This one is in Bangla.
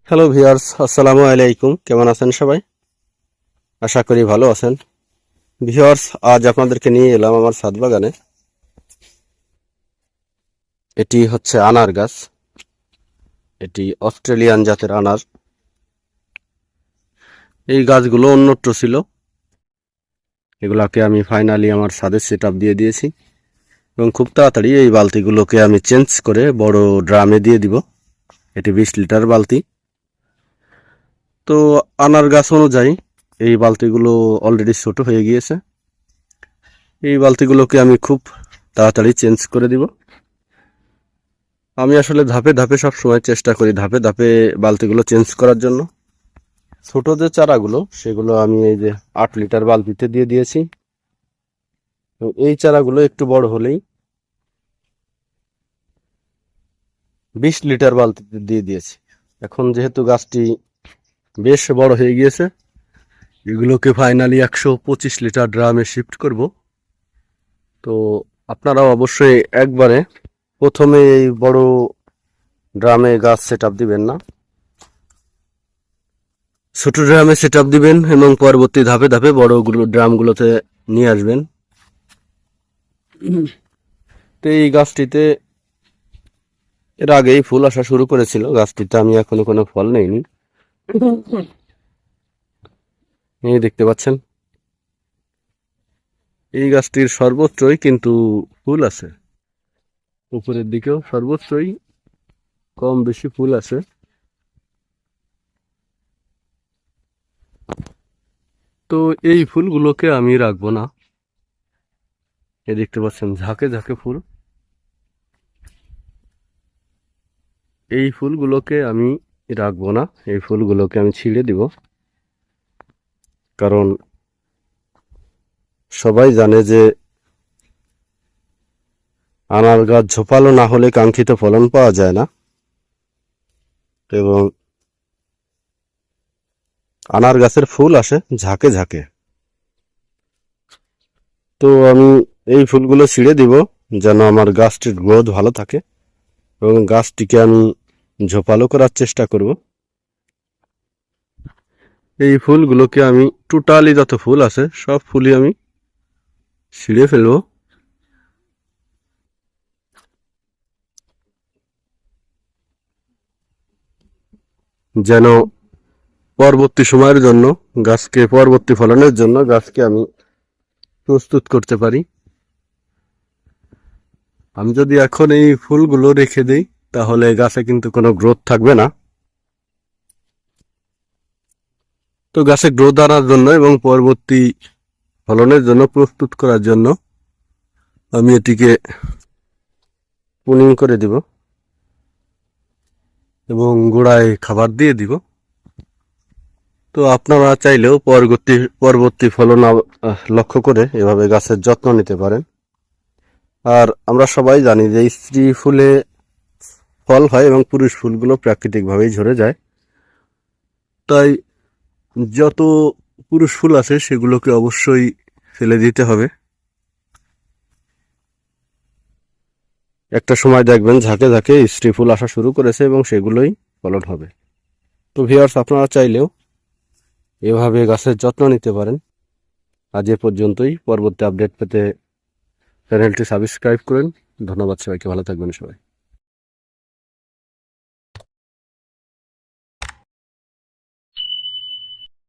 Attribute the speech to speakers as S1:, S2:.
S1: হ্যালো ভিউয়ার্স, আসসালামু আলাইকুম। কেমন আছেন সবাই? আশা করি ভালো আছেন। ভিউয়ার্স, আজ আপনাদেরকে নিয়ে এলাম আমার ছাদ বাগানে। এটি হচ্ছে আনার গাছ। এটি অস্ট্রেলিয়ান জাতের আনার। এই গাছগুলো অন্যত্র ছিল, এগুলাকে আমি ফাইনালি আমার ছাদে সেট আপ দিয়ে দিয়েছি এবং খুব তাড়াতাড়ি এই বালতিগুলোকে আমি চেঞ্জ করে বড় ড্রামে দিয়ে দিব। এটি 20 লিটার বালতি। তো আনার গাছ অনুযায়ী এই বালতিগুলো অলরেডি ছোট হয়ে গিয়েছে। এই বালতিগুলোকে আমি খুব তাড়াতাড়ি চেঞ্জ করে দিব। আমি আসলে ধাপে ধাপে সব সময় চেষ্টা করি ধাপে ধাপে বালতিগুলো চেঞ্জ করার জন্য। ছোট যে চারাগুলো সেগুলো আমি এই যে 8 লিটার বালতিতে দিয়ে দিয়েছি। এই চারাগুলো একটু বড় হলেই 20 লিটার বালতিতে দিয়ে দিয়েছি। এখন যেহেতু গাছটি বেশ বড় হয়ে গিয়েছে, এগুলোকে ফাইনালি 125 লিটার ড্রামে শিফট করব। তো আপনারাও অবশ্যই একবারে প্রথমে এই বড় ড্রামে গাছ সেট আপ দিবেন না, ছোট ড্রামে সেট আপ দিবেন এবং পরবর্তী ধাপে ধাপে বড়গুলো ড্রামগুলোতে নিয়ে আসবেন। তো এই গাছটিতে এর আগেই ফুল আসা শুরু করেছিল। গাছটিতে আমি এখনো কোনো ফল নেইনি, এই দেখতে পাচ্ছেন। এই গাছটির সর্বোচ্চই কিন্তু ফুল আছে, উপরের দিকেও সর্বোচ্চই কম বেশি ফুল আছে। তো এই ফুলগুলোকে আমি রাখবো না। এই দেখতে পাচ্ছেন ঝাঁকে ঝাঁকে ফুল। এই ফুলগুলোকে আমি রাখবো না, এই ফুলগুলোকে আমি ছিঁড়ে দিব। কারণ সবাই জানে যে আনার গাছ ঝোপালো না হলে কাঙ্ক্ষিত ফলন পাওয়া যায় না, এবং আনার গাছের ফুল আসে ঝাঁকে ঝাঁকে। তো আমি এই ফুলগুলো ছিঁড়ে দিব যেন আমার গাছটির গ্রোথ ভালো থাকে এবং গাছটিকে আমি ঝোপালো করার চেষ্টা করব। এই ফুলগুলোকে আমি টোটালি যত ফুল আছে সব ফুলই আমি ছিঁড়ে ফেলবো, যেন পরবর্তী সময়ের জন্য গাছকে পরবর্তী ফলনের জন্য গাছকে আমি প্রস্তুত করতে পারি। আমি যদি এখন এই ফুলগুলো রেখে দিই তাহলে গাছে কিন্তু কোনো গ্রোথ থাকবে না। তো গাছে গ্রোথ আনার জন্য এবং পরবর্তী ফলনের জন্য প্রস্তুত করার জন্য আমি এটিকে প্রুনিং করে দিব এবং গোড়ায় খাবার দিয়ে দিব। তো আপনারা চাইলেও পরবর্তী ফলন লক্ষ্য করে এভাবে গাছের যত্ন নিতে পারেন। আর আমরা সবাই জানি যে স্ত্রী ফুলে ফল হয় এবং পুরুষ ফুলগুলো প্রাকৃতিকভাবেই ঝরে যায়। তাই যত পুরুষ ফুল আছে সেগুলোকে অবশ্যই ফেলে দিতে হবে। একটা সময় দেখবেন ঝাঁকে ঝাঁকে স্ত্রী ফুল আসা শুরু করেছে এবং সেগুলোই ফলন হবে। তো ভিউয়ার্স, আপনারা চাইলেও এভাবে গাছের যত্ন নিতে পারেন। আজ এ পর্যন্তই। পরবর্তী আপডেট পেতে চ্যানেলটি সাবস্ক্রাইব করেন। ধন্যবাদ সবাইকে, ভালো থাকবেন সবাই।